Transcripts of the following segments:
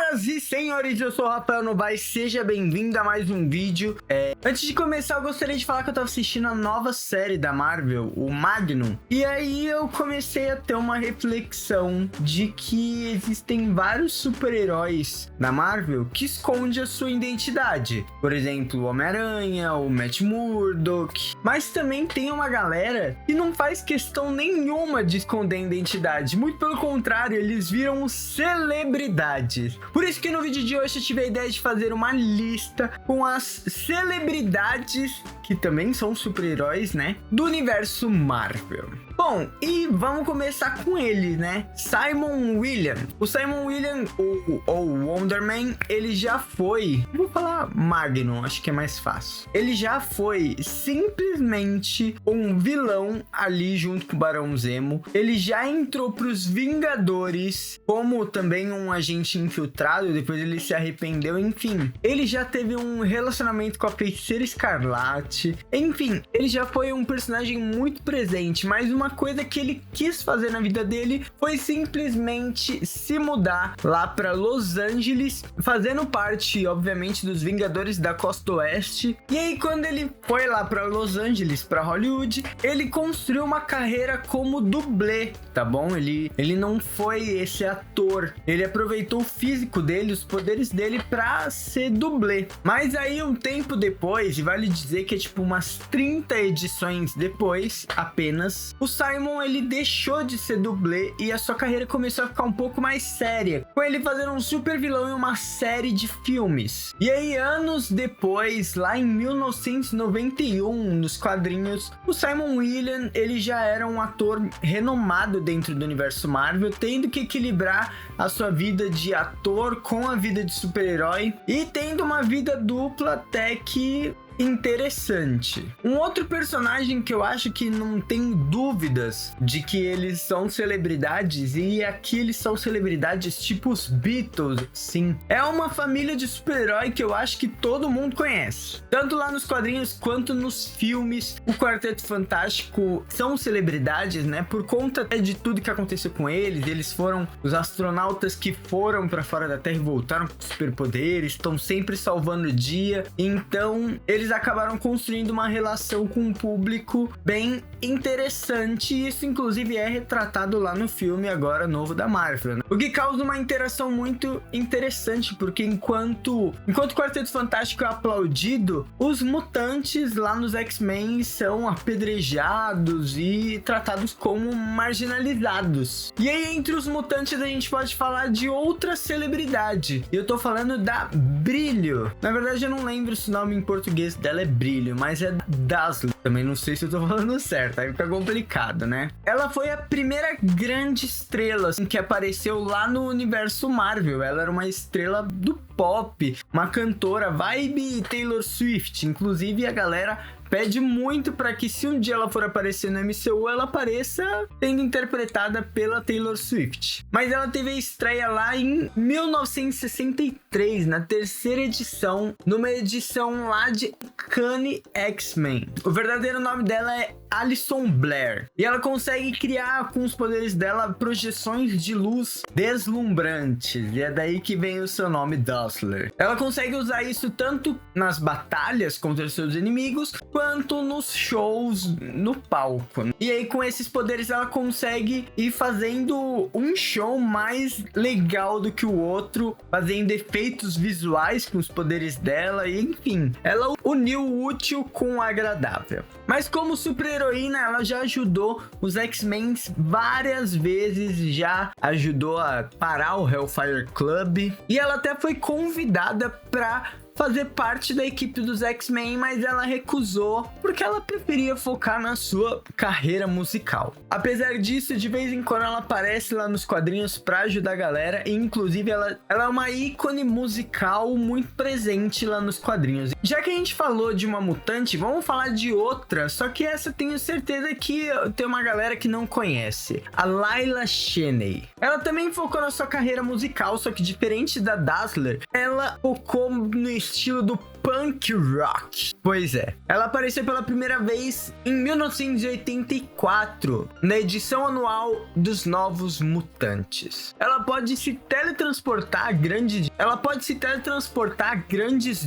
Senhoras e senhores, eu sou o Rafael Novaes, seja bem-vindo a mais um vídeo. Antes de começar, eu gostaria de falar que eu tava assistindo a nova série da Marvel, o Magnum. E aí eu comecei a ter uma reflexão de que existem vários super-heróis da Marvel que escondem a sua identidade. Por exemplo, o Homem-Aranha, o Matt Murdock. Mas também tem uma galera que não faz questão nenhuma de esconder a identidade. Muito pelo contrário, eles viram celebridades. Por isso que no vídeo de hoje eu tive a ideia de fazer uma lista com as celebridades que também são super-heróis, né, do universo Marvel. Bom, e vamos começar com ele, né? Simon William. O Simon William, ou Wonder Man, ele já foi... Vou falar Magnum, acho que é mais fácil. Ele já foi simplesmente um vilão ali junto com o Barão Zemo. Ele já entrou pros Vingadores como também um agente infiltrado, depois ele se arrependeu, enfim. Ele já teve um relacionamento com a Feiticeira Escarlate. Enfim, ele já foi um personagem muito presente, mas uma coisa que ele quis fazer na vida dele foi simplesmente se mudar lá para Los Angeles, fazendo parte, obviamente, dos Vingadores da Costa Oeste. E aí, quando ele foi lá para Los Angeles, para Hollywood, ele construiu uma carreira como dublê, tá bom? Ele não foi esse ator, ele aproveitou o físico dele, os poderes dele para ser dublê. Mas aí, um tempo depois, e vale dizer que é tipo umas 30 edições depois, apenas, o Simon, ele deixou de ser dublê e a sua carreira começou a ficar um pouco mais séria, com ele fazendo um super vilão em uma série de filmes. E aí, anos depois, lá em 1991, nos quadrinhos, o Simon William, ele já era um ator renomado dentro do universo Marvel, tendo que equilibrar a sua vida de ator com a vida de super-herói e tendo uma vida dupla até que interessante. Um outro personagem que eu acho que não tem dúvidas de que eles são celebridades, e aqui eles são celebridades tipo os Beatles, sim. É uma família de super-herói que eu acho que todo mundo conhece. Tanto lá nos quadrinhos quanto nos filmes, o Quarteto Fantástico são celebridades, né? Por conta de tudo que aconteceu com eles. Eles foram os astronautas que foram para fora da Terra e voltaram com superpoderes, estão sempre salvando o dia. Então, eles acabaram construindo uma relação com um público bem interessante, e isso inclusive é retratado lá no filme agora novo da Marvel, né? O que causa uma interação muito interessante, porque enquanto o Quarteto Fantástico é aplaudido, os mutantes lá nos X-Men são apedrejados e tratados como marginalizados. E aí, entre os mutantes, a gente pode falar de outra celebridade, e eu tô falando da Brilho. Na verdade, eu não lembro se o nome em português dela é Brilho, mas é Dazzler. Também não sei se eu tô falando certo, aí fica complicado, né? Ela foi a primeira grande estrela assim, que apareceu lá no universo Marvel. Ela era uma estrela do pop, uma cantora vibe Taylor Swift. Inclusive, a galera pede muito para que, se um dia ela for aparecer no MCU, ela apareça sendo interpretada pela Taylor Swift. Mas ela teve a estreia lá em 1963, na terceira edição, numa edição lá de Uncanny X-Men. O verdadeiro nome dela é Alison Blair, e ela consegue criar com os poderes dela projeções de luz deslumbrantes, e é daí que vem o seu nome, Dazzler. Ela consegue usar isso tanto nas batalhas contra seus inimigos, quanto nos shows no palco. E aí, com esses poderes, ela consegue ir fazendo um show mais legal do que o outro, fazendo efeitos visuais com os poderes dela, e enfim, ela uniu o útil com o agradável. Mas como super-heroína, ela já ajudou os X-Men várias vezes, já ajudou a parar o Hellfire Club, e ela até foi convidada para fazer parte da equipe dos X-Men, mas ela recusou porque ela preferia focar na sua carreira musical. Apesar disso, de vez em quando ela aparece lá nos quadrinhos para ajudar a galera, e inclusive ela é uma ícone musical muito presente lá nos quadrinhos. Já que a gente falou de uma mutante, vamos falar de outra, só que essa tenho certeza que tem uma galera que não conhece. A Layla Cheney. Ela também focou na sua carreira musical, só que diferente da Dazzler, ela focou no estilo do punk rock. Pois é, ela apareceu pela primeira vez em 1984, na edição anual dos Novos Mutantes. Ela pode se teletransportar a grandes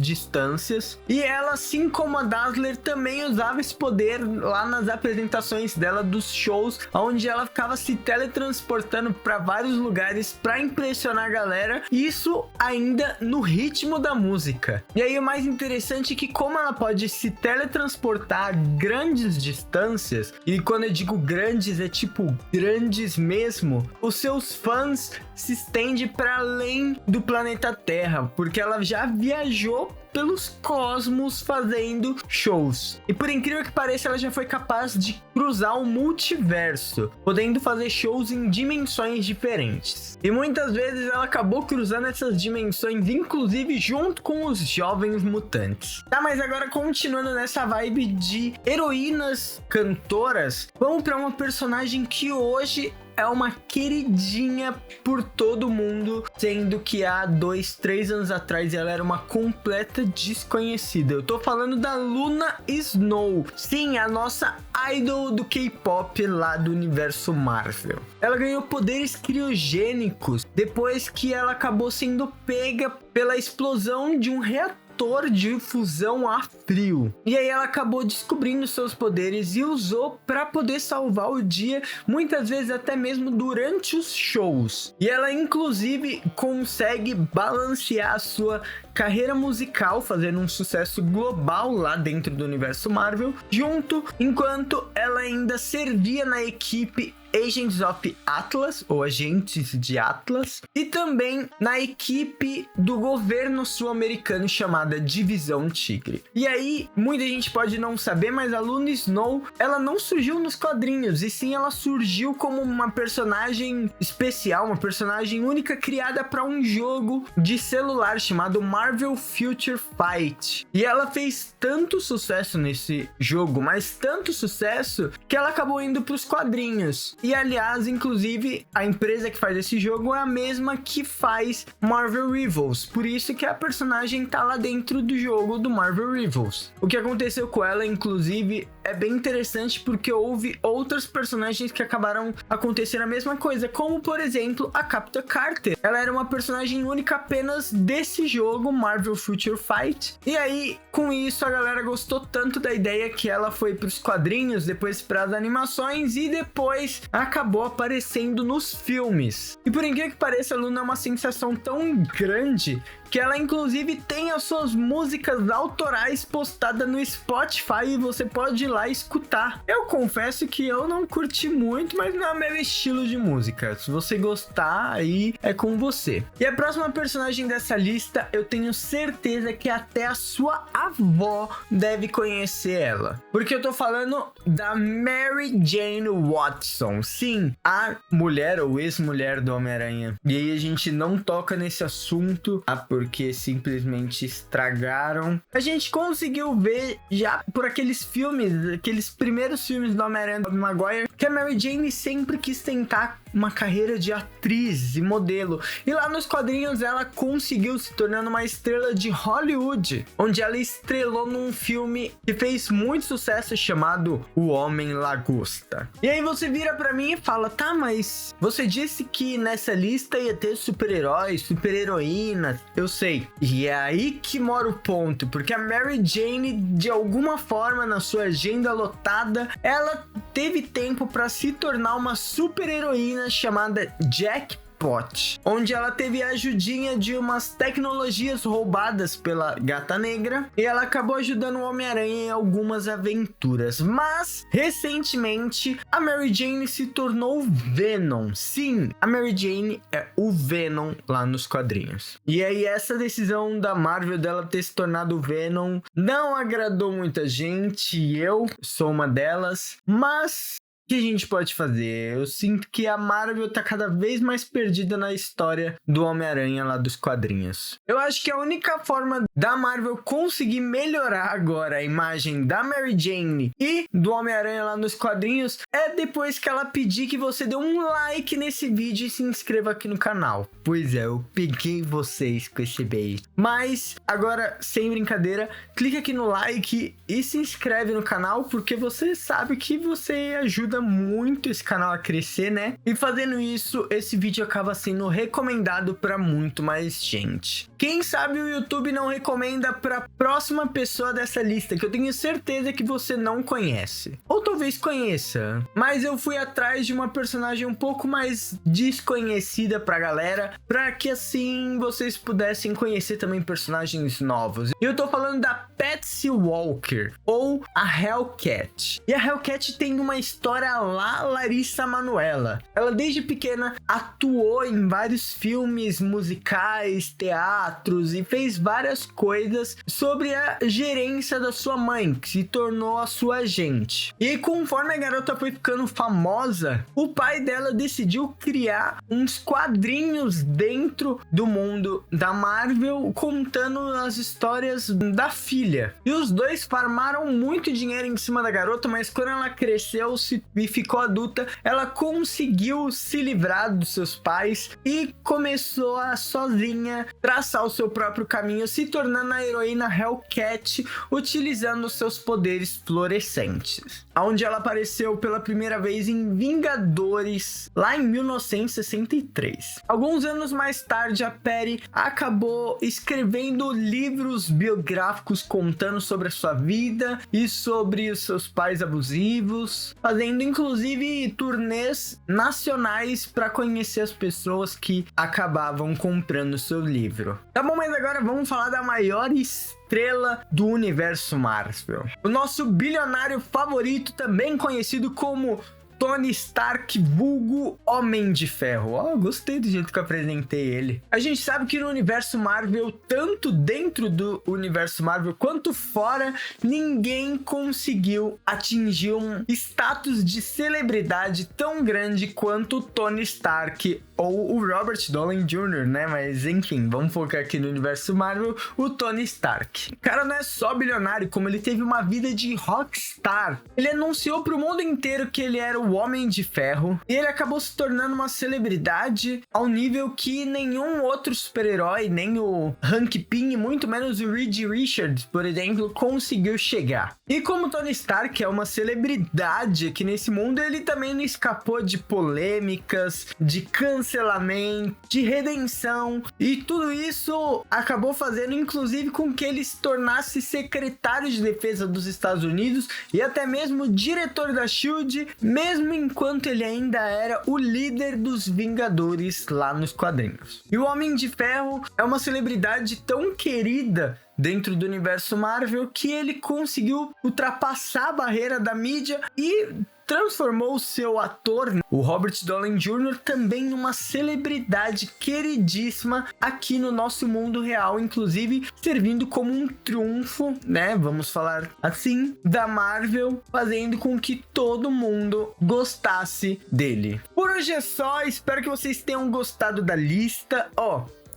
distâncias, e ela, assim como a Dazzler, também usava esse poder lá nas apresentações dela dos shows, onde ela ficava se teletransportando para vários lugares para impressionar a galera, isso ainda no ritmo da música. E aí o mais interessante é que, como ela pode se teletransportar a grandes distâncias, e quando eu digo grandes é tipo grandes mesmo, os seus fãs se estendem para além do planeta Terra, porque ela já viajou pelos cosmos fazendo shows. E por incrível que pareça, ela já foi capaz de cruzar o multiverso, podendo fazer shows em dimensões diferentes. E muitas vezes ela acabou cruzando essas dimensões, inclusive junto com os Jovens Mutantes. Tá, mas agora continuando nessa vibe de heroínas cantoras, vamos para uma personagem que hoje é uma queridinha por todo mundo, sendo que há 2-3 anos atrás ela era uma completa desconhecida. Eu tô falando da Luna Snow, sim, a nossa idol do K-pop lá do universo Marvel. Ela ganhou poderes criogênicos depois que ela acabou sendo pega pela explosão de um reator de fusão a frio. E aí ela acabou descobrindo seus poderes e usou para poder salvar o dia, muitas vezes até mesmo durante os shows. E ela inclusive consegue balancear a sua carreira musical, fazendo um sucesso global lá dentro do universo Marvel, enquanto ela ainda servia na equipe Agents of Atlas, ou Agentes de Atlas, e também na equipe do governo sul-americano chamada Divisão Tigre. E aí, muita gente pode não saber, mas a Luna Snow, ela não surgiu nos quadrinhos, e sim ela surgiu como uma personagem especial, uma personagem única criada para um jogo de celular chamado Marvel Future Fight. E ela fez tanto sucesso nesse jogo, mas tanto sucesso, que ela acabou indo para os quadrinhos. E aliás, inclusive, a empresa que faz esse jogo é a mesma que faz Marvel Rivals. Por isso que a personagem tá lá dentro do jogo do Marvel Rivals. O que aconteceu com ela, inclusive, é bem interessante porque houve outras personagens que acabaram acontecendo a mesma coisa, como por exemplo a Captain Carter. Ela era uma personagem única apenas desse jogo, Marvel Future Fight. E aí, com isso, a galera gostou tanto da ideia que ela foi para os quadrinhos, depois para as animações e depois acabou aparecendo nos filmes. E por incrível que pareça, a Luna é uma sensação tão grande que ela inclusive tem as suas músicas autorais postadas no Spotify e você pode ir lá escutar. Eu confesso que eu não curti muito, mas não é meu estilo de música. Se você gostar, aí é com você. E a próxima personagem dessa lista, eu tenho certeza que até a sua avó deve conhecer ela. Porque eu tô falando da Mary Jane Watson. Sim, a mulher ou ex-mulher do Homem-Aranha. E aí a gente não toca nesse assunto, porque simplesmente estragaram. A gente conseguiu ver já por aqueles primeiros filmes do Homem-Aranha do Tobey Maguire, que a Mary Jane sempre quis tentar uma carreira de atriz e modelo. E lá nos quadrinhos ela conseguiu se tornando uma estrela de Hollywood, onde ela estrelou num filme que fez muito sucesso chamado O Homem-Lagosta. E aí você vira pra mim e fala, tá, mas você disse que nessa lista ia ter super-heróis, super-heroínas. Eu sei. E é aí que mora o ponto, porque a Mary Jane, de alguma forma, na sua agenda lotada, ela teve tempo para se tornar uma super-heroína chamada Jackpot, onde ela teve a ajudinha de umas tecnologias roubadas pela Gata Negra e ela acabou ajudando o Homem-Aranha em algumas aventuras. Mas, recentemente, a Mary Jane se tornou Venom. Sim, a Mary Jane é o Venom lá nos quadrinhos. E aí, essa decisão da Marvel dela ter se tornado Venom não agradou muita gente, e eu sou uma delas, mas que a gente pode fazer? Eu sinto que a Marvel tá cada vez mais perdida na história do Homem-Aranha lá dos quadrinhos. Eu acho que a única forma da Marvel conseguir melhorar agora a imagem da Mary Jane e do Homem-Aranha lá nos quadrinhos é depois que ela pedir que você dê um like nesse vídeo e se inscreva aqui no canal. Pois é, eu peguei vocês com esse beijo. Mas agora, sem brincadeira, clica aqui no like e se inscreve no canal, porque você sabe que você ajuda muito esse canal a crescer, né? E fazendo isso, esse vídeo acaba sendo recomendado para muito mais gente. Quem sabe o YouTube não recomenda para a próxima pessoa dessa lista, que eu tenho certeza que você não conhece. Ou talvez conheça, mas eu fui atrás de uma personagem um pouco mais desconhecida pra galera, para que assim vocês pudessem conhecer também personagens novos. E eu tô falando da Patsy Walker, ou a Hellcat. E a Hellcat tem uma história lá Larissa Manoela. Ela desde pequena atuou em vários filmes, musicais, teatros e fez várias coisas sobre a gerência da sua mãe, que se tornou a sua agente. E conforme a garota foi ficando famosa, o pai dela decidiu criar uns quadrinhos dentro do mundo da Marvel, contando as histórias da filha. E os dois farmaram muito dinheiro em cima da garota, mas quando ela cresceu e ficou adulta, ela conseguiu se livrar dos seus pais e começou a sozinha traçar o seu próprio caminho, se tornando a heroína Hellcat, utilizando seus poderes fluorescentes. Onde ela apareceu pela primeira vez em Vingadores, lá em 1963. Alguns anos mais tarde, a Patty acabou escrevendo livros biográficos contando sobre a sua vida e sobre os seus pais abusivos, fazendo inclusive turnês nacionais para conhecer as pessoas que acabavam comprando seu livro. Tá bom, mas agora vamos falar da maior estrela do universo Marvel. O nosso bilionário favorito, também conhecido como Tony Stark, vulgo Homem de Ferro. Ó, gostei do jeito que eu apresentei ele. A gente sabe que no universo Marvel, tanto dentro do universo Marvel quanto fora, ninguém conseguiu atingir um status de celebridade tão grande quanto o Tony Stark ou o Robert Downey Jr., né? Mas enfim, vamos focar aqui no universo Marvel, o Tony Stark. O cara não é só bilionário, como ele teve uma vida de rockstar. Ele anunciou pro mundo inteiro que ele era o Homem de Ferro, e ele acabou se tornando uma celebridade ao nível que nenhum outro super-herói, nem o Hank Pym, muito menos o Reed Richards, por exemplo, conseguiu chegar. E como Tony Stark é uma celebridade aqui nesse mundo, ele também não escapou de polêmicas, de cancelamento, de redenção, e tudo isso acabou fazendo inclusive com que ele se tornasse secretário de defesa dos Estados Unidos e até mesmo diretor da SHIELD, mesmo enquanto ele ainda era o líder dos Vingadores lá nos quadrinhos. E o Homem de Ferro é uma celebridade tão querida dentro do universo Marvel que ele conseguiu ultrapassar a barreira da mídia e transformou o seu ator, o Robert Downey Jr., também numa celebridade queridíssima aqui no nosso mundo real, inclusive servindo como um triunfo, né, vamos falar assim, da Marvel, fazendo com que todo mundo gostasse dele. Por hoje é só, espero que vocês tenham gostado da lista.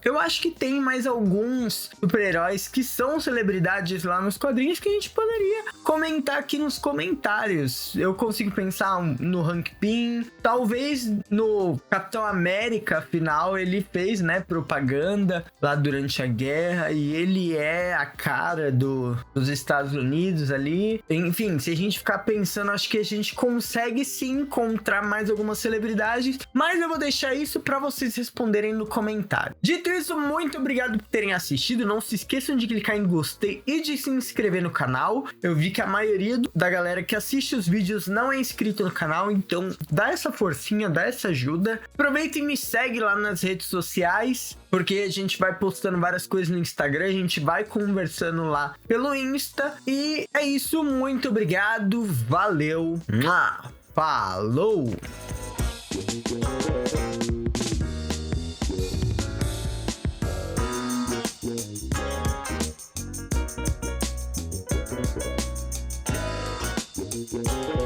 Eu acho que tem mais alguns super-heróis que são celebridades lá nos quadrinhos que a gente poderia comentar aqui nos comentários. Eu consigo pensar no Hank Pym, talvez no Capitão América, afinal ele fez, né, propaganda lá durante a guerra e ele é a cara dos Estados Unidos ali. Enfim, se a gente ficar pensando, acho que a gente consegue sim encontrar mais algumas celebridades, mas eu vou deixar isso para vocês responderem no comentário. Dito isso, muito obrigado por terem assistido. Não se esqueçam de clicar em gostei e de se inscrever no canal. Eu vi que a maioria da galera que assiste os vídeos não é inscrito no canal, então dá essa forcinha, dá essa ajuda. Aproveita e me segue lá nas redes sociais, porque a gente vai postando várias coisas no Instagram, a gente vai conversando lá pelo Insta. E é isso, muito obrigado, valeu, falou! We'll be right back.